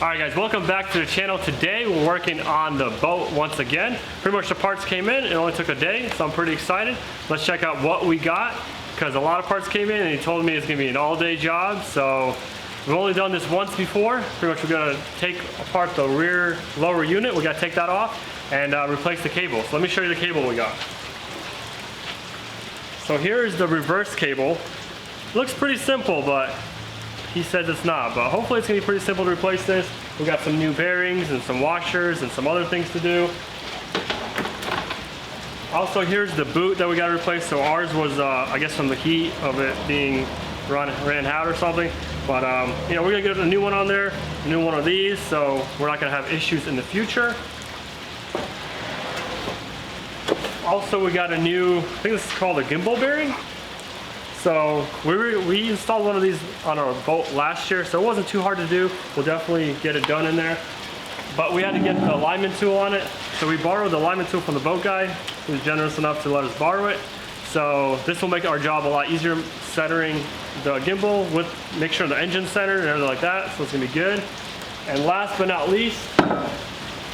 Alright guys, welcome back to the channel. Today we're working on the boat once again. Pretty much the parts came in, it only took a day, so I'm pretty excited. Let's check out what we got, because a lot of parts came in and he told me it's going to be an all-day job. So we've only done this once before. Pretty much we're going to take apart the rear lower unit. We got to take that off and replace the cable. So let me show you the cable we got. So here's the reverse cable. Looks pretty simple, but he says it's not, but hopefully it's gonna be pretty simple to replace this. We got some new bearings and some washers and some other things to do. Also, here's the boot that we got to replace. So ours was, I guess from the heat of it being ran out or something. But you know, we're gonna get a new one on there, a new one of these, so we're not gonna have issues in the future. Also, we got a new, I think this is called a gimbal bearing. So we installed one of these on our boat last year, so it wasn't too hard to do. We'll definitely get it done in there. But we had to get the alignment tool on it. So we borrowed the alignment tool from the boat guy, who was generous enough to let us borrow it. So this will make our job a lot easier, centering the gimbal with, make sure the engine's centered and everything like that. So it's gonna be good. And last but not least,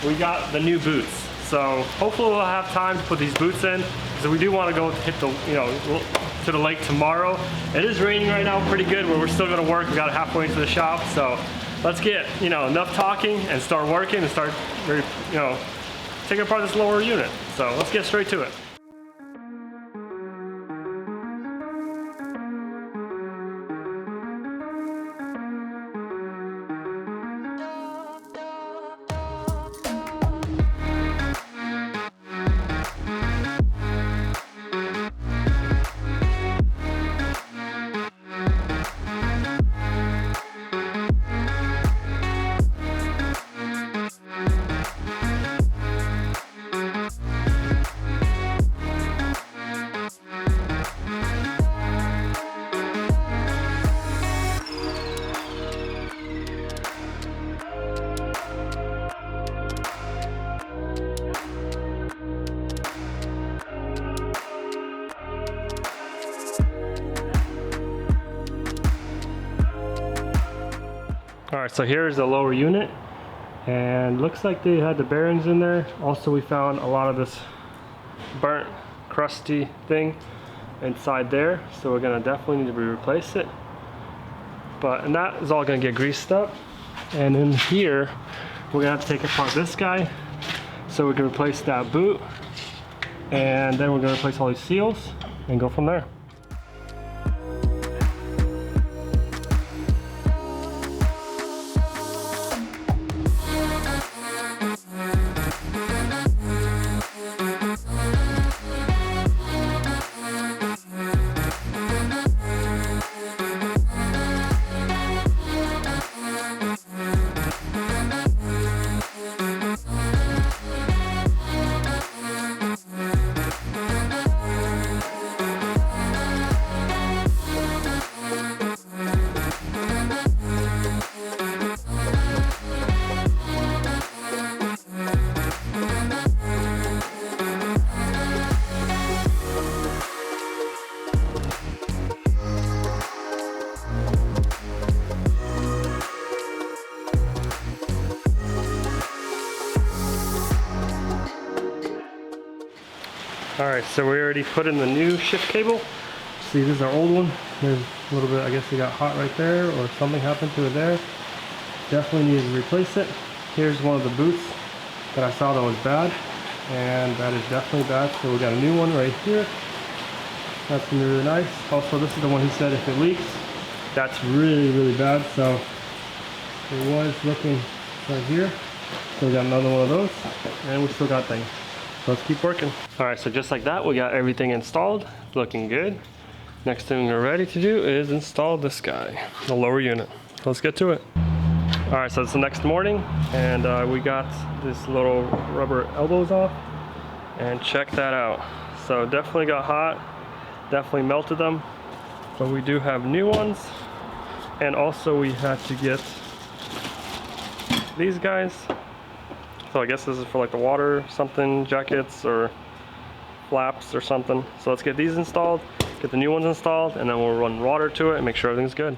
we got the new boots. So hopefully we'll have time to put these boots in, because we do want to go hit the, to the lake tomorrow. It is raining right now pretty good, but we're still going to work. We got halfway into the shop, so let's get enough talking and start working and start taking apart this lower unit. So let's get straight to it. Alright, so here's the lower unit, and looks like they had the bearings in there. Also, we found a lot of this burnt, crusty thing inside there, so we're gonna definitely need to replace it. And that is all gonna get greased up. And in here, we're gonna have to take apart this guy, so we can replace that boot, and then we're gonna replace all these seals and go from there. Alright, so we already put in the new shift cable. See, this is our old one. There's a little bit, I guess it got hot right there, or something happened to it there. Definitely needed to replace it. Here's one of the boots that I saw that was bad, and that is definitely bad. So we got a new one right here. That's gonna be really nice. Also, this is the one he said if it leaks, that's really, really bad. So it was looking right here. So we got another one of those, and we still got things. So let's keep working. All right, so just like that, we got everything installed, looking good. Next thing we're ready to do is install this guy, the lower unit. So let's get to it. All right, so it's the next morning, and we got this little rubber elbows off, and check that out. So definitely got hot, definitely melted them, but we do have new ones. And also we had to get these guys. So I guess this is for like the water something jackets or flaps or something. So let's get these installed, get the new ones installed, and then we'll run water to it and make sure everything's good.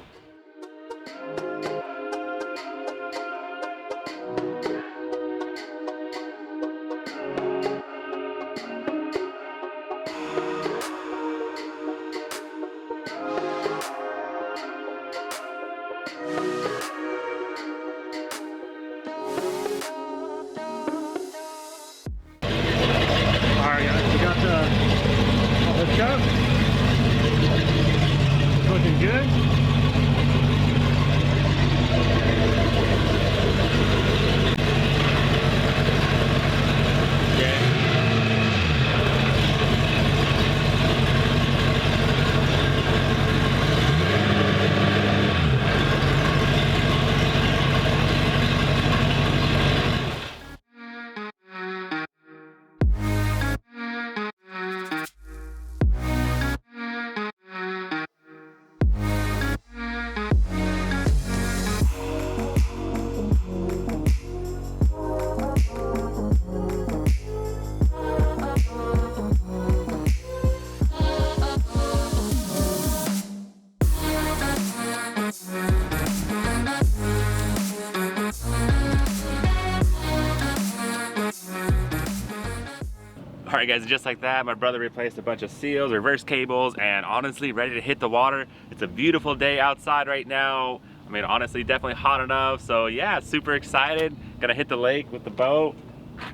Alright guys, just like that, my brother replaced a bunch of seals, reverse cables, and honestly ready to hit the water. It's a beautiful day outside right now. I mean, honestly, definitely hot enough. So yeah, super excited. Gonna hit the lake with the boat,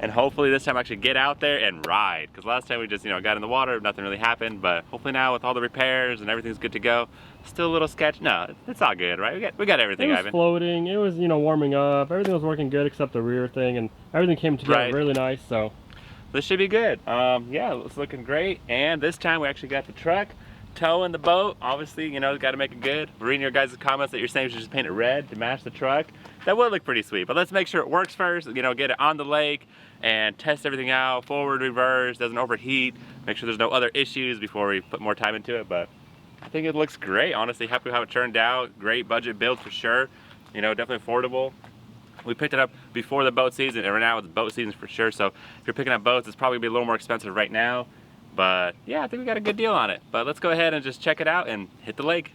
and hopefully this time I actually get out there and ride. Because last time we just, got in the water, nothing really happened. But hopefully now with all the repairs and everything's good to go. Still a little sketch. No, it's all good, right? We got everything, It was Ivan. floating. It was, warming up. Everything was working good except the rear thing, and everything came together really nice. So this should be good. Yeah, it's looking great. And this time we actually got the truck towing the boat. Obviously, got to make it good. We're reading your guys' comments that you're saying we should just paint it red to match the truck. That would look pretty sweet, but let's make sure it works first. Get it on the lake and test everything out. Forward, reverse, doesn't overheat. Make sure there's no other issues before we put more time into it. But I think it looks great. Honestly, happy with how it turned out. Great budget build for sure. Definitely affordable. We picked it up before the boat season, and right now it's boat season for sure. So if you're picking up boats, it's probably gonna be a little more expensive right now. But yeah, I think we got a good deal on it. But let's go ahead and just check it out and hit the lake.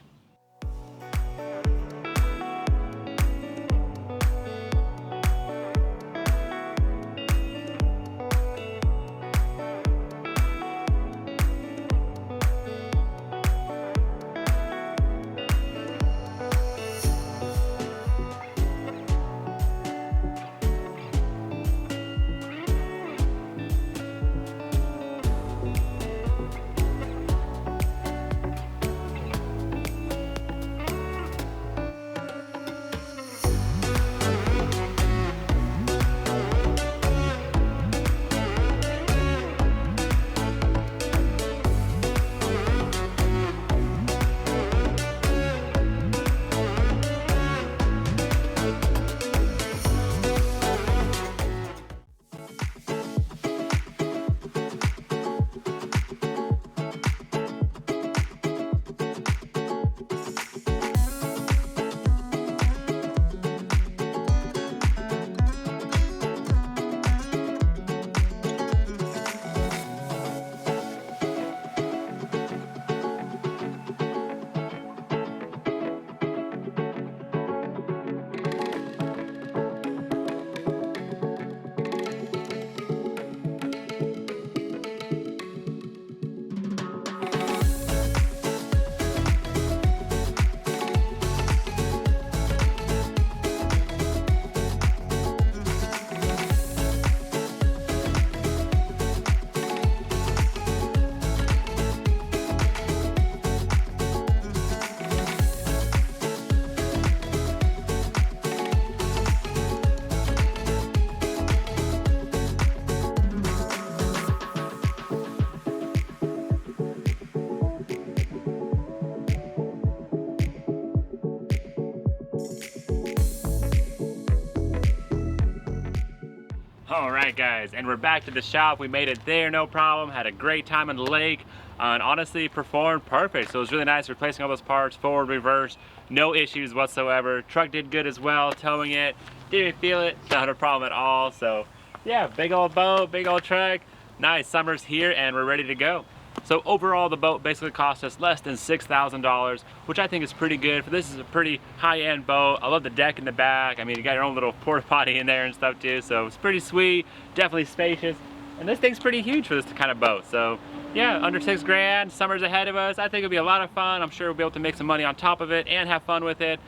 Alright guys, and we're back to the shop. We made it there, no problem. Had a great time on the lake, and honestly performed perfect. So it was really nice replacing all those parts, forward, reverse, no issues whatsoever. Truck did good as well, towing it, didn't feel it, not a problem at all. So yeah, big old boat, big old truck. Nice, summer's here and we're ready to go. So overall, the boat basically cost us less than $6,000, which I think is pretty good. For this is a pretty high-end boat. I love the deck in the back. I mean, you got your own little porta potty in there and stuff too, so it's pretty sweet, definitely spacious. And this thing's pretty huge for this kind of boat. So yeah, under 6 grand, summer's ahead of us. I think it'll be a lot of fun. I'm sure we'll be able to make some money on top of it and have fun with it.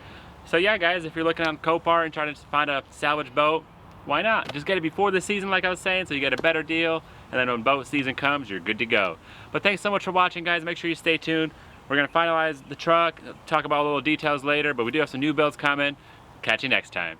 So yeah guys, if you're looking on Copart and trying to find a salvage boat, why not? Just get it before the season like I was saying, so you get a better deal, and then when boat season comes, you're good to go. But thanks so much for watching guys. Make sure you stay tuned. We're gonna finalize the truck, talk about a little details later, but we do have some new builds coming. Catch you next time.